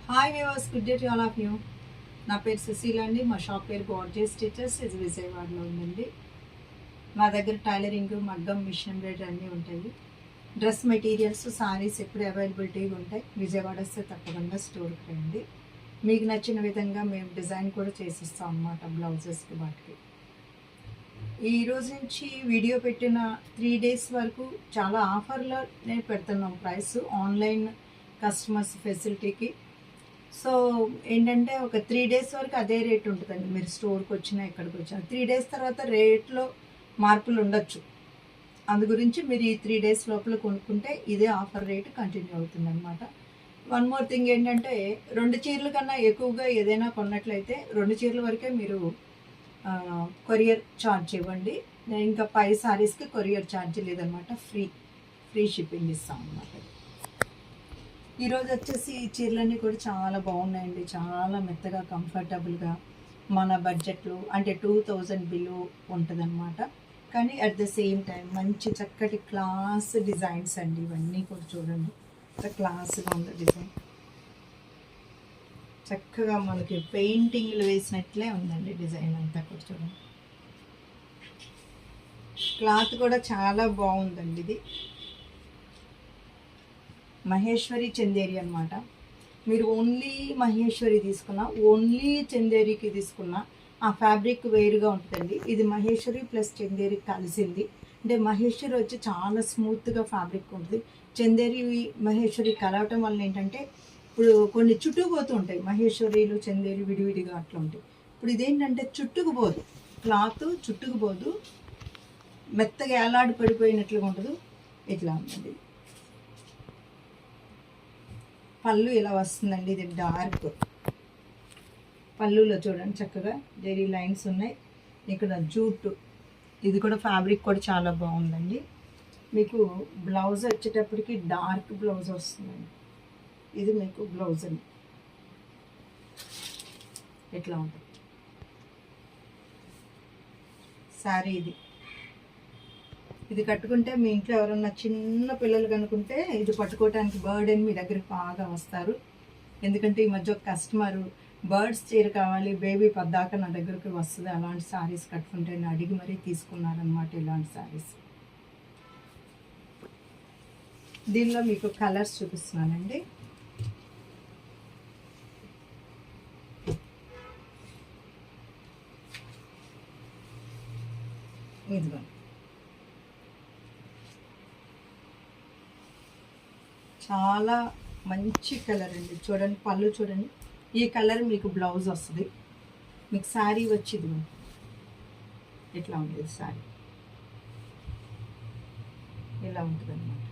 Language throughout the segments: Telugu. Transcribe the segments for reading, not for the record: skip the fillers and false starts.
Hi viewers, good day to all of you. నా పేరు సుశీల అండి. మా షాప్ పేరు గార్జియస్ స్టిచెస్, ఇది విజయవాడలో ఉందండి. మా దగ్గర టైలరింగ్, మగ్గం, మిషన్ ఎంబ్రాయిడరీ అన్నీ ఉంటాయి. డ్రెస్ మెటీరియల్స్, సారీస్ ఎప్పుడు అవైలబిలిటీగా ఉంటాయి. విజయవాడ వస్తే తప్పకుండా స్టోర్కి రండి. మీకు నచ్చిన విధంగా మేము డిజైన్ కూడా చేసిస్తాం అన్నమాట, బ్లౌజెస్కి వాటికి. ఈ రోజు నుంచి వీడియో పెట్టిన 3 days వరకు చాలా ఆఫర్లో నేను పెడుతున్నాం ప్రైస్, ఆన్లైన్ కస్టమర్స్ ఫెసిలిటీకి. సో ఏంటంటే ఒక 3 days వరకు అదే రేట్ ఉంటుందండి. మీరు స్టోర్కి వచ్చినా ఎక్కడికి వచ్చినా 3 days తర్వాత రేట్లో మార్పులు ఉండొచ్చు. అందు గురించి మీరు ఈ 3 days లోపల కొనుక్కుంటే ఇదే ఆఫర్ రేట్ కంటిన్యూ అవుతుంది అనమాట. వన్ మోర్ థింగ్ ఏంటంటే, 2 చీరల కన్నా ఎక్కువగా ఏదైనా కొన్నట్లయితే 2 చీరల వరకే మీరు కొరియర్ ఛార్జ్ ఇవ్వండి. ఇంకా పై సారీస్కి కొరియర్ ఛార్జ్ లేదనమాట, ఫ్రీ షిప్పింగ్ ఇస్తాం అన్నమాట. ఈరోజు వచ్చేసి ఈ చీరలన్నీ కూడా చాలా బాగున్నాయండి. చాలా మెత్తగా, కంఫర్టబుల్గా, మన బడ్జెట్లో అంటే 2000 బిలో ఉంటుందన్నమాట. కానీ అట్ ద సేమ్ టైం మంచి చక్కటి క్లాస్ డిజైన్స్ అండి. ఇవన్నీ కూడా చూడండి, క్లాస్గా ఉంది డిజైన్. చక్కగా మనకి పెయింటింగ్లు వేసినట్లే ఉందండి డిజైన్ అంతా కూడా చూడండి. క్లాత్ కూడా చాలా బాగుందండి. ఇది మహేశ్వరి చందేరి అనమాట. మీరు ఓన్లీ మహేశ్వరి తీసుకున్నా, ఓన్లీ చందేరికి తీసుకున్నా ఆ ఫ్యాబ్రిక్ వేరుగా ఉంటుందండి. ఇది మహేశ్వరి ప్లస్ చందేరి కలిసింది. అంటే మహేశ్వరి వచ్చి చాలా స్మూత్గా ఫ్యాబ్రిక్ ఉంటుంది. చందేరి మహేశ్వరి కలవటం వల్ల ఏంటంటే, ఇప్పుడు కొన్ని చుట్టుకుపోతూ ఉంటాయి మహేశ్వరిలు చందేరి విడివిడిగా అట్లా ఉంటాయి. ఇప్పుడు ఇదేంటంటే చుట్టుకుపోదు, క్లాత్ చుట్టుకుపోదు, మెత్తగా ఏలాడి పడిపోయినట్లుగా ఉంటుంది. ఇట్లా ఉంటుంది. పళ్ళు ఇలా వస్తుందండి. ఇది డార్క్ పళ్ళులో చూడండి, చక్కగా జెరీ లైన్స్ ఉన్నాయి. ఇక్కడ జూట్, ఇది కూడా ఫ్యాబ్రిక్ కూడా చాలా బాగుందండి. మీకు బ్లౌజ్ వచ్చేటప్పటికి డార్క్ బ్లౌజ్ వస్తుందండి. ఇది మీకు బ్లౌజ్ అండి, ఎట్లా ఉంటుంది శారీ. ఇది కట్టుకుంటే మీ ఇంట్లో ఎవరన్నా చిన్న పిల్లలు కనుకుంటే ఇది పట్టుకోవడానికి బర్డెన్ మీ దగ్గరికి బాగా వస్తారు. ఎందుకంటే ఈ మధ్య ఒక కస్టమరు బర్డ్స్ చీర కావాలి, బేబీ పద్దాక నా దగ్గరికి వస్తుంది, అలాంటి శారీస్ కట్టుకుంటే నేను అడిగి మరీ తీసుకున్నారనమాట. ఇలాంటి శారీస్ దీనిలో మీకు కలర్స్ చూపిస్తున్నానండి. ఇదిగో చాలా మంచి కలర్ అండి. చూడండి పళ్ళు చూడండి, ఈ కలర్ మీకు బ్లౌజ్ వస్తుంది. మీకు శారీ వచ్చింది ఇట్లా ఉంటుంది. శారీ ఇలా ఉంటుంది అన్నమాట.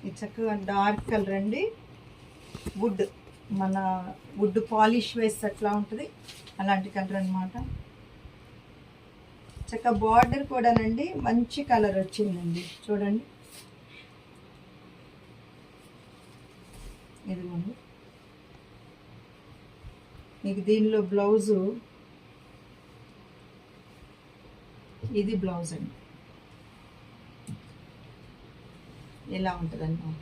ఇది చక్కగా డార్క్ కలర్ అండి. వుడ్, మన వుడ్ పాలిష్ వేస్తే అట్లా ఉంటుంది, అలాంటి కలర్ అనమాట. చక్కగా బార్డర్ కూడానండి మంచి కలర్ వచ్చిందండి. చూడండి, ఇదిగోండి. మీకు దీనిలో బ్లౌజు, ఇది బ్లౌజ్ అండి, ఇలా ఉంటుంది అన్నమాట.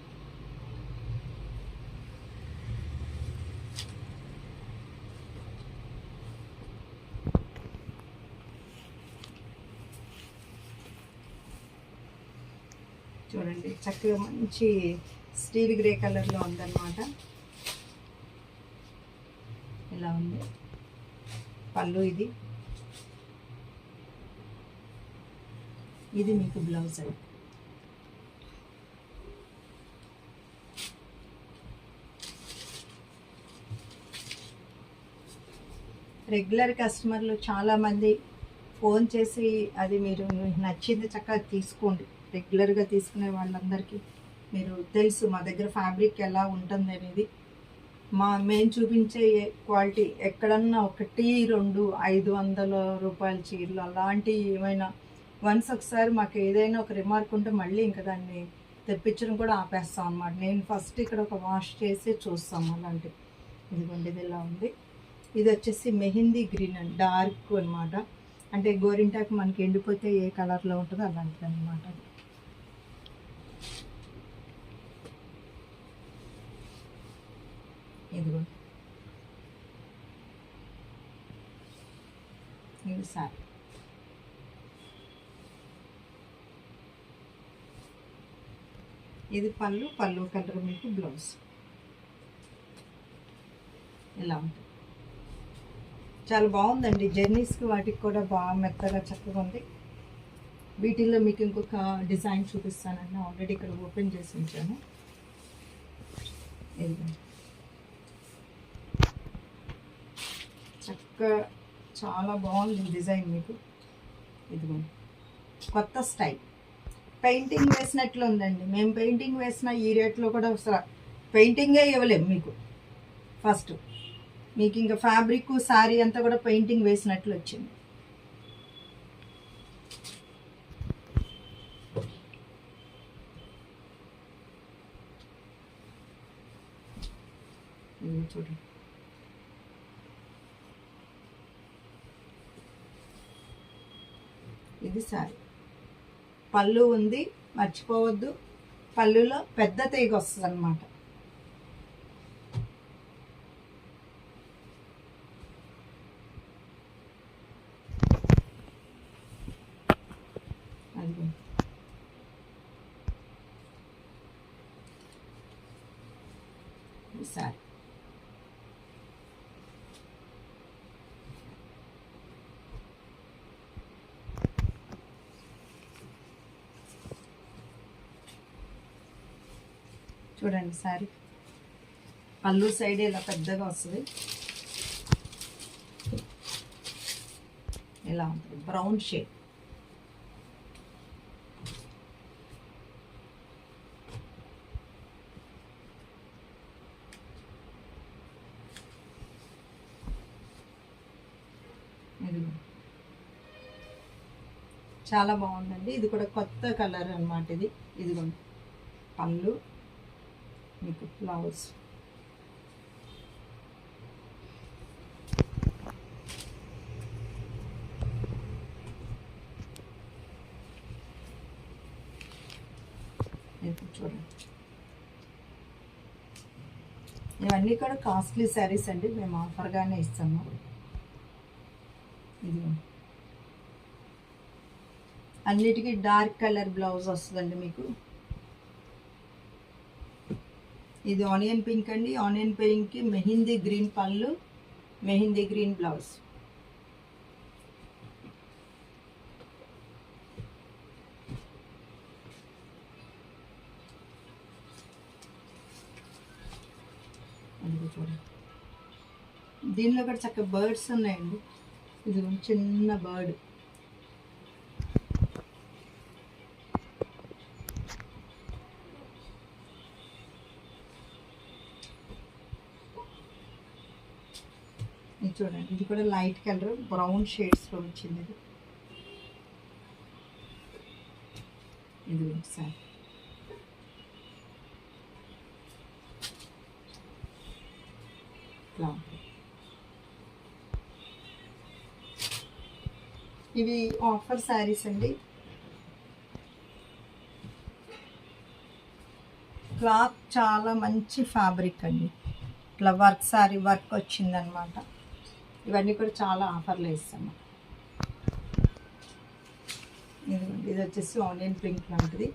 చూడండి చక్కగా మంచి స్టీల్ గ్రే కలర్లో ఉందన్నమాట. ఇలా ఉంది పళ్ళు. ఇది మీకు బ్లౌజ్ అండి. రెగ్యులర్ కస్టమర్లు చాలామంది ఫోన్ చేసి అది మీరు నచ్చింది చక్కగా తీసుకోండి. రెగ్యులర్గా తీసుకునే వాళ్ళందరికీ మీరు తెలుసు మా దగ్గర ఫ్యాబ్రిక్ ఎలా ఉంటుంది అనేది. మేము చూపించే క్వాలిటీ ఎక్కడన్నా 1, 2, 500 రూపాయల చీరలు అలాంటివి ఏమైనా వన్స్ ఒకసారి మాకు ఏదైనా ఒక రిమార్క్ ఉంటే మళ్ళీ ఇంకా దాన్ని తెప్పించడం కూడా ఆపేస్తాం అన్నమాట. నేను ఫస్ట్ ఇక్కడ ఒక వాష్ చేసి చూస్తాం అలాంటివి. ఇదిగోండి, ఇది ఇలా ఉంది. ఇది వచ్చేసి మెహందీ గ్రీన్ అండి, డార్క్ అనమాట. అంటే గోరింటాకు మనకి ఎండిపోతే ఏ కలర్లో ఉంటుందో అలాంటిది అనమాట. ఇదిగో ఇది సారీ. ఇది పళ్ళు కలర్ మీకు బ్లౌజ్ ఇలా ఉంటుంది. చాలా బాగుందండి. జర్నీస్కి వాటికి కూడా బాగా మెత్తగా చక్కగా ఉంది. వీటిల్లో మీకు ఇంకొక డిజైన్ చూపిస్తానండి. ఆల్రెడీ ఇక్కడ ఓపెన్ చేసి ఉంచాను. చక్కగా చాలా బాగుంది డిజైన్ మీకు. ఇదిగోండి కొత్త స్టైల్. పెయింటింగ్ వేసినట్లు ఉందండి. మేము పెయింటింగ్ వేసిన ఈ రేట్లో కూడా అసలు పెయింటింగే ఇవ్వలేము మీకు. ఫస్ట్ మీకు ఇంకా ఫ్యాబ్రిక్ శారీ అంతా కూడా పెయింటింగ్ వేసినట్లు వచ్చింది. చూడండి ఇది శారీ. పళ్ళు ఉంది, మర్చిపోవద్దు. పళ్ళులో పెద్ద తీగ వస్తుంది అన్నమాట. సారీ చూడండి. సారీ పళ్ళు సైడ్ ఇలా పెద్దగా వస్తుంది. ఇలా ఉంటుంది బ్రౌన్ షేడ్. చాలా బాగుందండి. ఇది కూడా కొత్త కలర్ అన్నమాట. ఇదిగోండి పళ్ళు మీకు బ్లౌజ్. చూడండి ఇవన్నీ కూడా కాస్ట్లీ శారీస్ అండి. మేము ఆఫర్గానే ఇస్తాము. ఇదిగోండి అన్నిటికీ డార్క్ కలర్ బ్లౌజ్ వస్తుందండి మీకు. ఇది ఆనియన్ పింక్ అండి. ఆనియన్ పింక్కి మెహందీ గ్రీన్ పళ్ళు, మెహందీ గ్రీన్ బ్లౌజ్. చూడండి దీనిలో కూడా చక్కగా బర్డ్స్ ఉన్నాయండి. ఇది చిన్న బర్డ్. ఇది చూడండి ఇది కూడా లైట్ కలర్ బ్రౌన్ షేడ్స్లో వచ్చింది. ఇది ఒకసారి ఇవి ఆఫర్ శారీస్ అండి. క్లాత్ చాలా మంచి ఫ్యాబ్రిక్ అండి. ఇట్లా వర్క్ శారీ వర్క్ వచ్చిందనమాట. ఇవన్నీ కూడా చాలా ఆఫర్లో ఇస్తాము. ఇది వచ్చేసి ఆనియన్ పింక్ లాంటిది.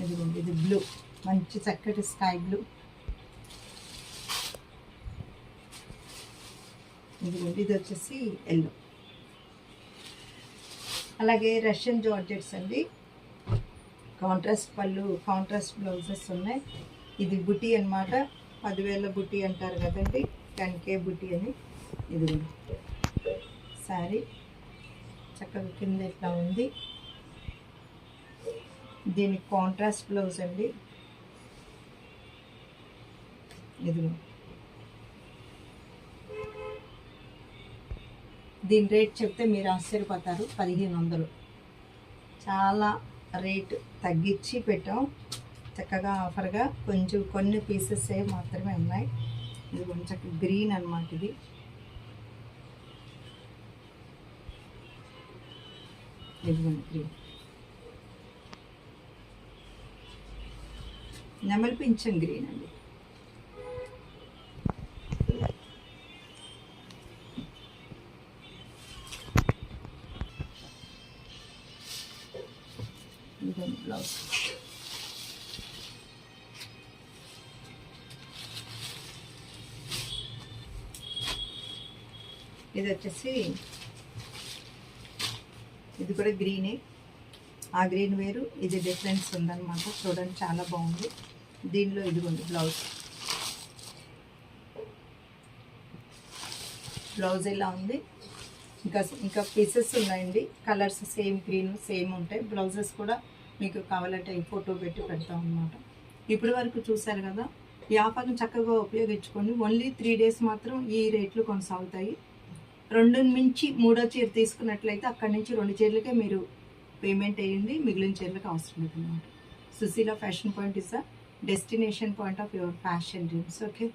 ఇదిగోండి ఇది బ్లూ, మంచి చక్కటి స్కై బ్లూ. ఇదిగోండి ఇది వచ్చేసి ఎల్లో. అలాగే రష్యన్ జార్జెట్స్ అండి. కాంట్రాస్ట్ పళ్ళు, కాంట్రాస్ట్ బ్లౌజెస్ ఉన్నాయి. ఇది బుటీ అనమాట. 10,000 బుటీ అంటారు కదండి, 10K బుటీ అని. ఇది శారీ చక్కగా కింద ఇట్లా ఉంది. దీనికి కాంట్రాస్ట్ బ్లౌజ్ అండి. ఇది దీని రేట్ చెప్తే మీరు ఆశ్చర్యపోతారు. 1,500. చాలా రేటు తగ్గించి పెట్టాం. చక్కగా ఆఫర్గా కొంచెం కొన్ని పీసెస్ మాత్రమే ఉన్నాయి. ఇది కొంచెం గ్రీన్ అనమాట. ఇది ఇదిగోండి గ్రీన్, నెమలి పింఛం గ్రీన్ అండి. ఇదిగోండి బ్లౌజ్. ఇది వచ్చేసి ఇది కూడా గ్రీనే, ఆ గ్రీన్ వేరు, ఇది డిఫరెన్స్ ఉందన్నమాట. చూడండి చాలా బాగుంది. దీనిలో ఇదిగోండి బ్లౌజ్. బ్లౌజ్ ఇలా ఉంది. ఇంకా పీసెస్ ఉన్నాయండి, కలర్స్ సేమ్ గ్రీన్ సేమ్ ఉంటాయి. బ్లౌజెస్ కూడా మీకు కావాలంటే ఫోటో పెట్టి పెడతాం అన్నమాట. ఇప్పటి వరకు చూసారు కదా, ఈ ఆఫర్ని చక్కగా ఉపయోగించుకొని ఓన్లీ 3 days మాత్రం ఈ రేట్లు కొనసాగుతాయి. 2 నుంచి 3వ చీర తీసుకున్నట్లయితే అక్కడి నుంచి 2 చీరలకే మీరు పేమెంట్ అయ్యింది, మిగిలిన చీరలకు అవసరం లేదు అనమాట. Sushila fashion point is the destination point of your fashion dreams. Okay.